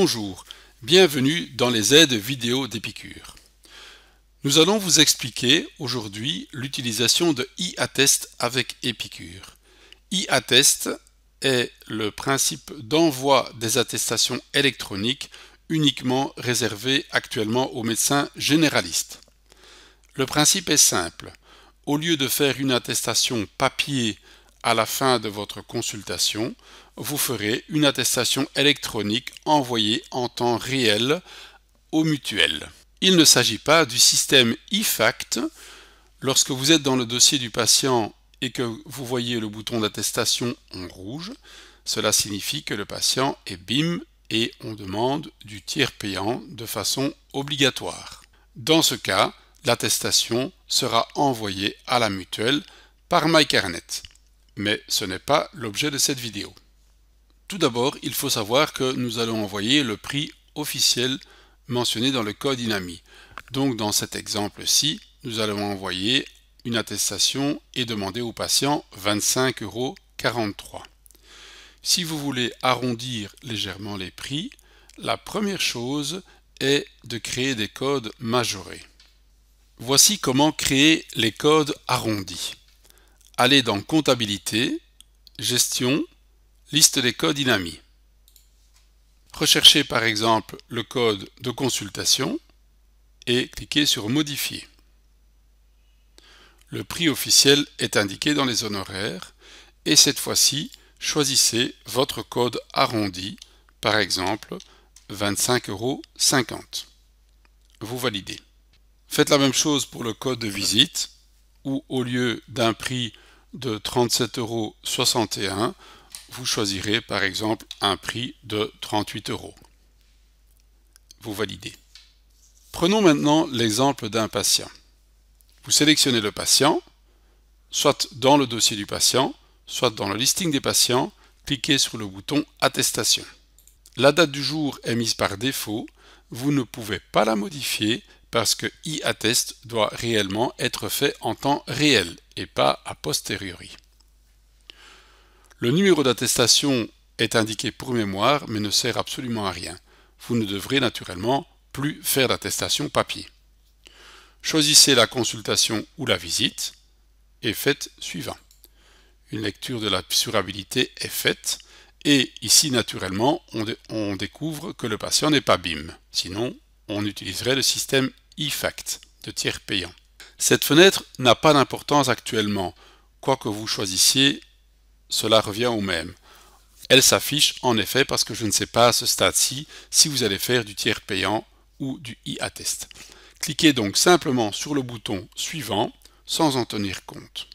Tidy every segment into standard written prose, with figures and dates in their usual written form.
Bonjour, bienvenue dans les aides vidéo d'Épicure. Nous allons vous expliquer aujourd'hui l'utilisation de e-attest avec Épicure. E-attest est le principe d'envoi des attestations électroniques uniquement réservé actuellement aux médecins généralistes. Le principe est simple. Au lieu de faire une attestation papier à la fin de votre consultation, vous ferez une attestation électronique envoyée en temps réel aux mutuelles. Il ne s'agit pas du système e-fact. Lorsque vous êtes dans le dossier du patient et que vous voyez le bouton d'attestation en rouge, cela signifie que le patient est BIM et on demande du tiers payant de façon obligatoire. Dans ce cas, l'attestation sera envoyée à la mutuelle par MyCarnet. Mais ce n'est pas l'objet de cette vidéo. Tout d'abord, il faut savoir que nous allons envoyer le prix officiel mentionné dans le code INAMI. Donc dans cet exemple-ci, nous allons envoyer une attestation et demander au patient 25,43 €. Si vous voulez arrondir légèrement les prix, la première chose est de créer des codes majorés. Voici comment créer les codes arrondis. Allez dans Comptabilité, Gestion, Liste des codes INAMI. Recherchez par exemple le code de consultation et cliquez sur Modifier. Le prix officiel est indiqué dans les honoraires et cette fois-ci, choisissez votre code arrondi, par exemple 25,50 €. Vous validez. Faites la même chose pour le code de visite où au lieu d'un prix de 37,61 €, vous choisirez par exemple un prix de 38 €. Vous validez. Prenons maintenant l'exemple d'un patient. Vous sélectionnez le patient, soit dans le dossier du patient, soit dans le listing des patients, cliquez sur le bouton Attestation. La date du jour est mise par défaut, vous ne pouvez pas la modifier parce que e-attest doit réellement être fait en temps réel et pas a posteriori. Le numéro d'attestation est indiqué pour mémoire mais ne sert absolument à rien. Vous ne devrez naturellement plus faire d'attestation papier. Choisissez la consultation ou la visite et faites suivant. Une lecture de l'assurabilité est faite et ici naturellement on découvre que le patient n'est pas BIM, sinon on utiliserait le système e-fact de tiers payant. Cette fenêtre n'a pas d'importance actuellement, quoi que vous choisissiez, cela revient au même. Elle s'affiche en effet parce que je ne sais pas à ce stade-ci si vous allez faire du tiers payant ou du e-attest. Cliquez donc simplement sur le bouton suivant sans en tenir compte.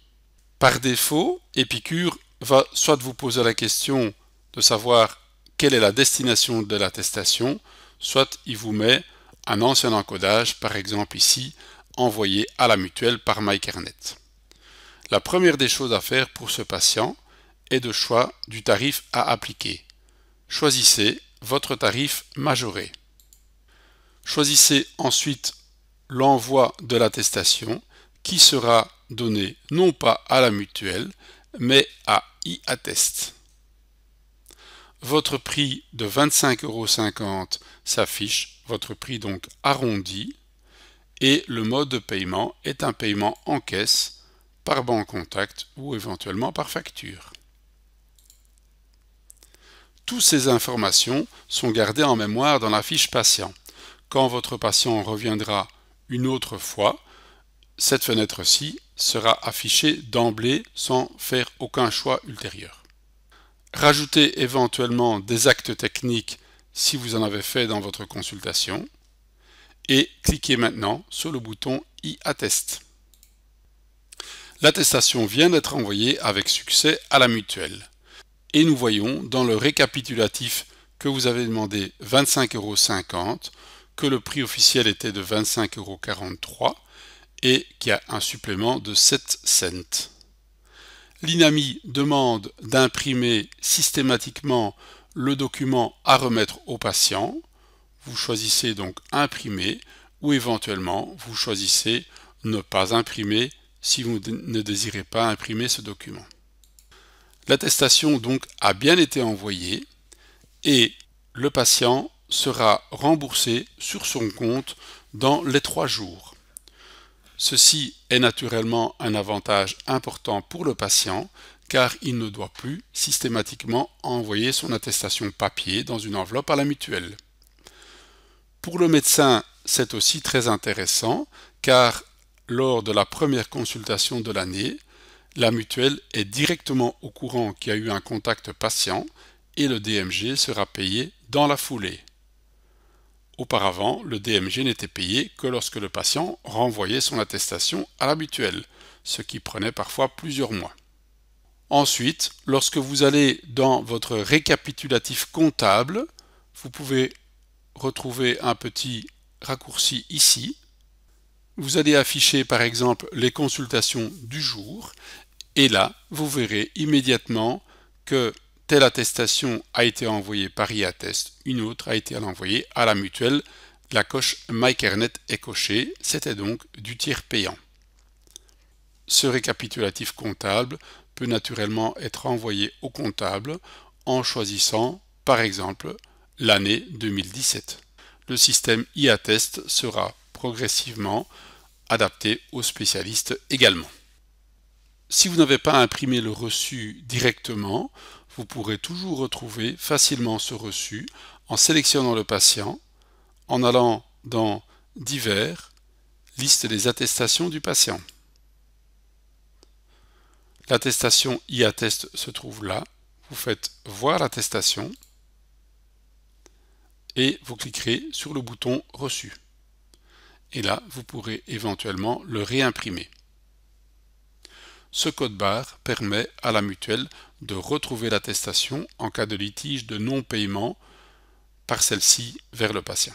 Par défaut, Épicure va soit vous poser la question de savoir quelle est la destination de l'attestation, soit il vous met un ancien encodage, par exemple ici, envoyé à la mutuelle par MyCarnet. La première des choses à faire pour ce patient est de choix du tarif à appliquer. Choisissez votre tarif majoré. Choisissez ensuite l'envoi de l'attestation qui sera donné non pas à la mutuelle, mais à e-attest. Votre prix de 25,50 € s'affiche, votre prix donc arrondi, et le mode de paiement est un paiement en caisse, par banque contact ou éventuellement par facture. Toutes ces informations sont gardées en mémoire dans la fiche patient. Quand votre patient reviendra une autre fois, cette fenêtre-ci sera affichée d'emblée sans faire aucun choix ultérieur. Rajoutez éventuellement des actes techniques si vous en avez fait dans votre consultation et cliquez maintenant sur le bouton e-attest. L'attestation vient d'être envoyée avec succès à la mutuelle. Et nous voyons dans le récapitulatif que vous avez demandé 25,50 € que le prix officiel était de 25,43 € et qu'il y a un supplément de 7 cents. L'INAMI demande d'imprimer systématiquement le document à remettre au patient. Vous choisissez donc imprimer ou éventuellement vous choisissez ne pas imprimer si vous ne désirez pas imprimer ce document. L'attestation donc a bien été envoyée et le patient sera remboursé sur son compte dans les 3 jours. Ceci est naturellement un avantage important pour le patient car il ne doit plus systématiquement envoyer son attestation papier dans une enveloppe à la mutuelle. Pour le médecin, c'est aussi très intéressant car lors de la première consultation de l'année, la mutuelle est directement au courant qu'il y a eu un contact patient et le DMG sera payé dans la foulée. Auparavant, le DMG n'était payé que lorsque le patient renvoyait son attestation à la mutuelle, ce qui prenait parfois plusieurs mois. Ensuite, lorsque vous allez dans votre récapitulatif comptable, vous pouvez retrouver un petit raccourci ici. Vous allez afficher par exemple les consultations du jour et là, vous verrez immédiatement que telle attestation a été envoyée par iAttest, une autre a été envoyée à la mutuelle, la coche MyCareNet est cochée, c'était donc du tiers payant. Ce récapitulatif comptable peut naturellement être envoyé au comptable en choisissant par exemple l'année 2017. Le système iAttest sera progressivement adapté aux spécialistes également. Si vous n'avez pas imprimé le reçu directement, vous pourrez toujours retrouver facilement ce reçu en sélectionnant le patient, en allant dans Divers, liste des attestations du patient. L'attestation iAttest se trouve là, vous faites voir l'attestation et vous cliquerez sur le bouton reçu. Et là, vous pourrez éventuellement le réimprimer. Ce code-barre permet à la mutuelle de retrouver l'attestation en cas de litige de non-paiement par celle-ci vers le patient.